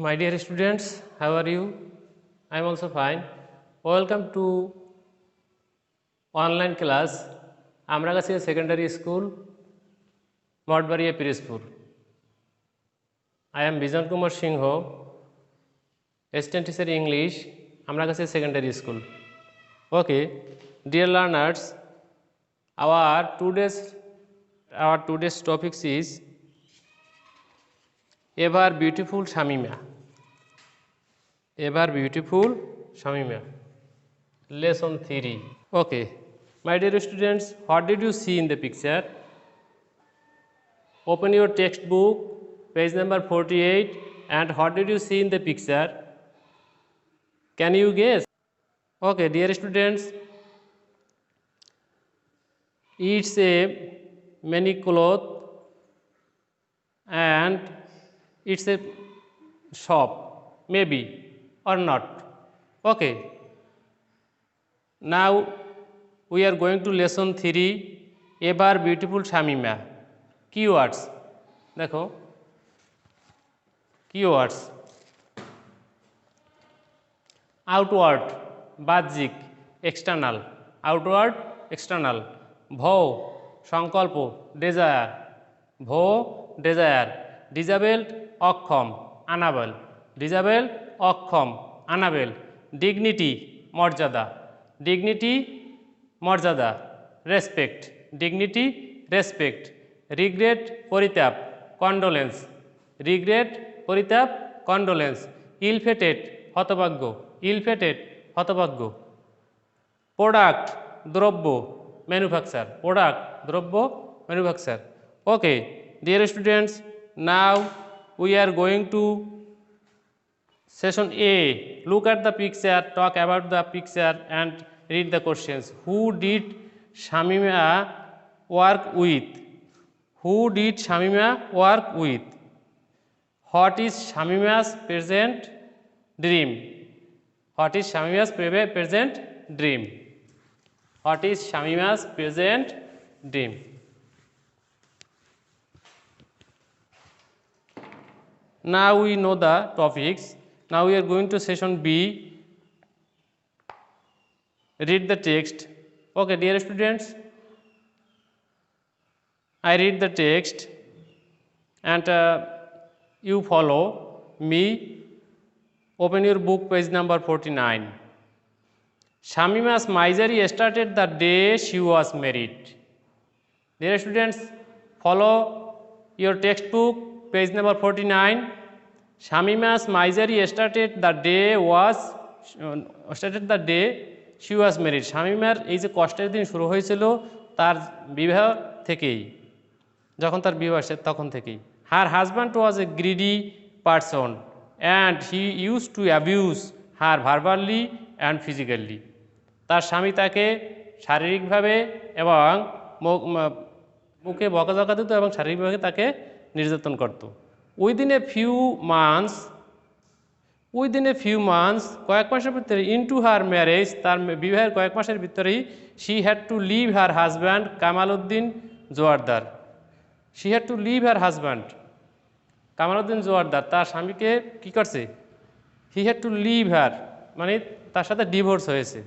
My dear students, how are you? I am also fine. Welcome to online class Amragasia Secondary School, Modbaria Pirispur. I am Bijan Kumar Singho, Assistant Teacher English, Amragasia Secondary School. Okay, dear learners, our today's topic is Ever Beautiful Shamima. Ever Beautiful Shamima. Lesson 3. Okay, my dear students, what did you see in the picture? Open your textbook, page number 48, and what did you see in the picture? Can you guess? Okay, dear students, it's a many cloth and it's a shop, maybe or not. Okay, now we are going to lesson 3, Ever Beautiful Shamima. Keywords, देखो keywords, outward, বাহ্যিক, external, outward, external, vow, সংকল্প, desire, vow, desire, disabled, অক্ষম, unable, disabled, অক্ষম, unable, dignity, মর্যাদা, dignity, মর্যাদা, respect, dignity, respect, regret, পরিতাপ, condolence, regret, পরিতাপ, condolence, ill-fated, হতভাগ্য, ill-fated, হতভাগ্য, product, দ্রব্য, manufacture, product, দ্রব্য, manufacture. Okay, dear students, now we are going to session A. Look at the picture, talk about the picture and read the questions. Who did Shamima work with? Who did Shamima work with? What is Shamima's present dream? What is Shamima's present dream? What is Shamima's present dream? Now we know the topics. Now we are going to session B. Read the text. Okay, dear students, I read the text and you follow me. Open your book, page number 49. Shamima's misery started the day she was married. Dear students, follow your textbook, page number 49. Shamima's misery started the day she was married. শামিমার এই যে কষ্টের দিন শুরু হয়েছিল তার বিবাহ থেকেই, যখন তার বিবাহ আসে তখন থেকেই। Her husband was a greedy person and he used to abuse her verbally and physically. তার স্বামী তাকে শারীরিকভাবে এবং মুখে বকাঝকা দিত এবং শারীরিকভাবে তাকে নির্যাতন করত। Within a few months, কয়েক মাসের ভিতরে, into her marriage, তার বিবাহের কয়েক মাসের ভিতরেই, she had to leave her husband Kamaluddin Joardar. She had to leave her husband Kamaluddin Joardar, তার স্বামীকে কি করছে? He had to leave her, মানে তার সাথে ডিভোর্স হয়েছে,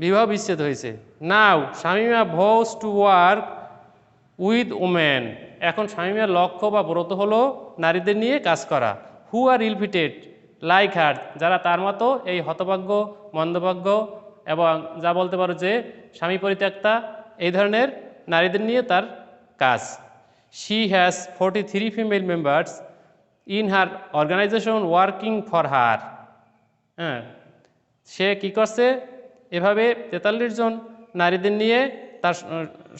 বিবাহ বিচ্ছেদ হয়েছে। Now Shamima vows to work with women. এখন শামিমার লক্ষ্য বা ব্রত হলো নারীদের নিয়ে কাজ করা। Who are ill-fated like her, যারা তার মতো এই হতভাগ্য, মন্দভাগ্য এবং যা বলতে পারো যে স্বামী পরিত্যক্তা, এই ধরনের নারীদের নিয়ে তার কাজ। She has 43 female members in her organization working for her. হ্যাঁ, সে কী করছে? এভাবে 43 জন নারীদের নিয়ে তার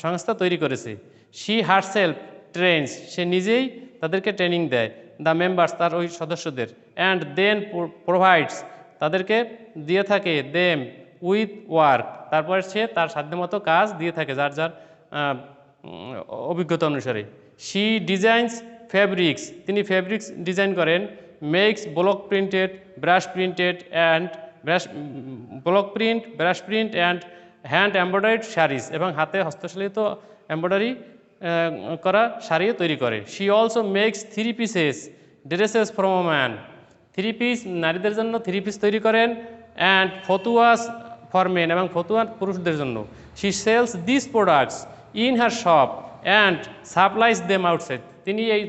সংস্থা তৈরি করেছে। She herself trains, সে নিজেই তাদেরকে ট্রেনিং দেয়, দ্য মেম্বার্স, তার ওই সদস্যদের, অ্যান্ড দেন প্রোভাইডস, তাদেরকে দিয়ে থাকে, দেম উইথ ওয়ার্ক, তারপরে সে তার সাধ্যমতো কাজ দিয়ে থাকে যার যার অভিজ্ঞতা অনুসারে। She designs fabrics, তিনি ফেব্রিক্স ডিজাইন করেন, makes block printed, brush printed and block print, brush print and hand embroidered saris, এবং হাতে হস্তশালিত এমব্রয়ডারি করা শাড়িও তৈরি করে। She also makes 3 pieces dresses from a man, three piece নারীদের জন্য থ্রি পিস তৈরি করেন, অ্যান্ড ফতুয়াস ফর মেন, এবং ফতুয়া পুরুষদের জন্য। She sells this products in her shop and supplies them outside, তিনি এই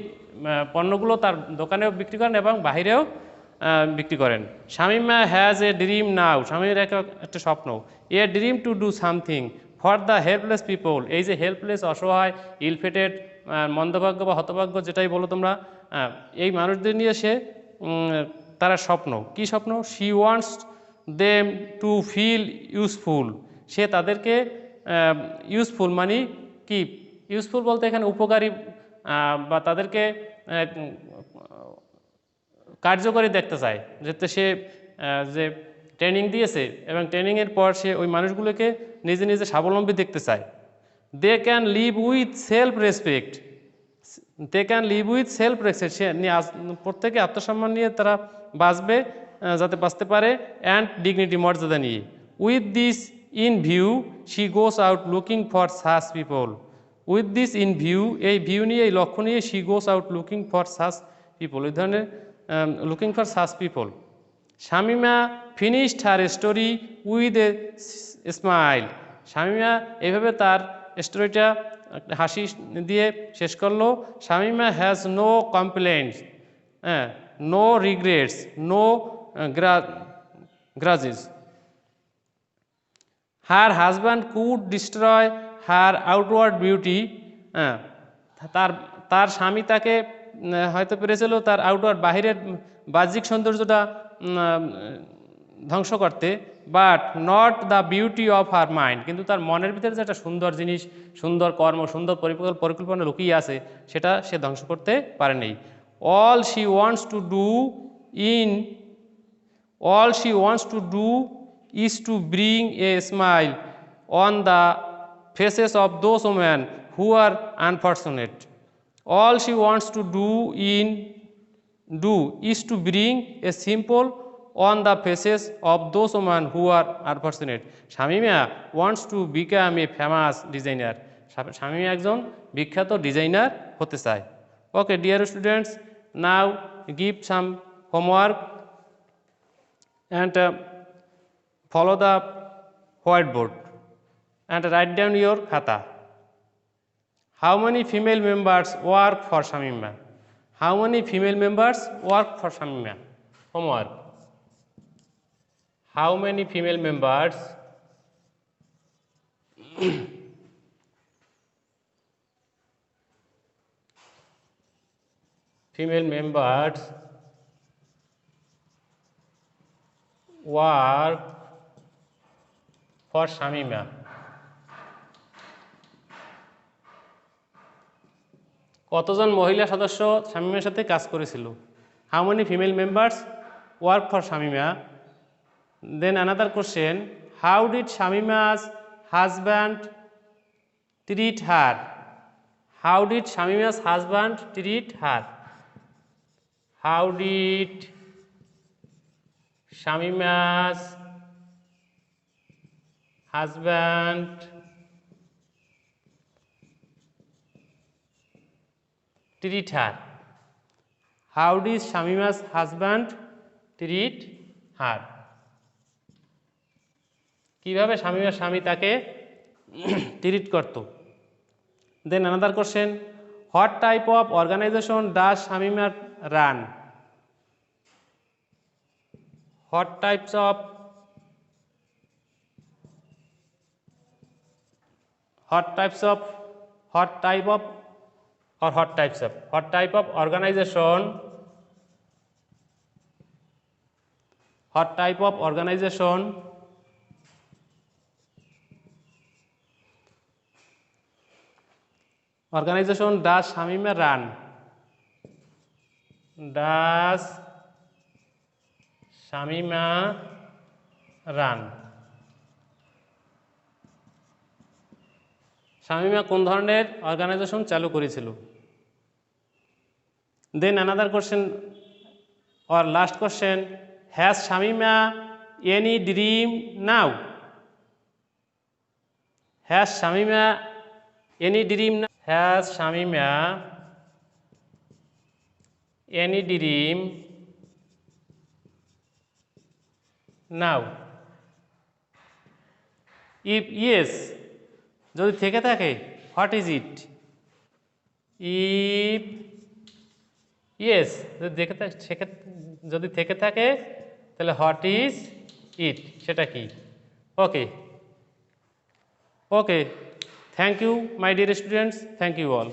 পণ্যগুলো তার দোকানেও বিক্রি করেন এবং বাহিরেও বিক্রি করেন। শামিমা হ্যাজ এ ড্রিম নাও, শামিমের একটা স্বপ্ন, a dream to do something for the helpless people, এই যে হেল্পলেস, অসহায়, ইলফেটেড, মন্দভাগ্য বা হতভাগ্য যেটাই বলো তোমরা, এই মানুষদের নিয়ে সে তারা স্বপ্ন, কি স্বপ্ন? She wants them to feel useful, সে তাদেরকে ইউজফুল মানে কি? ইউজফুল বলতে এখানে উপকারী বা তাদেরকে কার্যকরী দেখতে চায়, যাতে সে যে ট্রেনিং দিয়েছে এবং ট্রেনিংয়ের পর সে ওই মানুষগুলোকে নিজে নিজে স্বাবলম্বী দেখতে চায়। They can live with self respect, they can live with self respect, সে প্রত্যেকে আত্মসম্মান নিয়ে তারা বাঁচবে, যাতে বাঁচতে পারে, অ্যান্ড ডিগনিটি, মর্যাদা নিয়ে। With this in view she goes out looking for such people, with this in view, এই ভিউ নিয়ে, এই লক্ষ্য নিয়ে, she goes out looking for such people, এই ধরনের looking for such people. Shamima finished her story with a smile, Shamima এইভাবে তার স্টোরিটা হাসি দিয়ে শেষ করলো। Shamima has no complaints, no regrets, no grudges, her husband could destroy her outward beauty, তার তার স্বামী তাকে হয়তো পেরেছিল তার আউটওয়ার্ড, বাহিরের বাহ্যিক সৌন্দর্যটা ধ্বংস করতে, but not the beauty of her mind, কিন্তু তার মনের ভিতরে যে একটা সুন্দর জিনিস, সুন্দর কর্ম, সুন্দর পরিকল্পনা লুকিয়ে আছে, সেটা সে ধ্বংস করতে পারেনি। All she wants to do in all she wants to do is to bring a smile on the faces of those women who are unfortunate. All she wants to do is to bring a simple on the faces of those women who are unfortunate. Shamima wants to become a famous designer. Shamima একজন বিখ্যাত designer হতে চায়। Okay, dear students, now give some homework and follow the whiteboard and write down your khata. How many female members work for Shamima? How many female members work for Shamima? Homework. How many female members work for Shamima? কতজন মহিলা সদস্য শামিমার সাথে কাজ করেছিল? How many female members work for Shamima? Then another question, how did Shamima's husband treat her? How did Shamima's husband treat her? How did Shamima's husband treat her? How did Shamima's husband treat her? কিভাবে শামিমার স্বামী তাকে treat করত? Then another question, what type of organization does Shamima run? What type of organization does Shamima run? Does Shamima run? Shamima কোন ধরনের organisation চালু করেছিল? Then another question or last question, has Shamima any dream now? Has Shamima any dream now? Has Shamima any dream now? If yes, যদি থেকে থাকে what is it? If yes, যদি থেকে থাকে তাহলে what is it, সেটা কি? Okay okay, thank you my dear students, thank you all.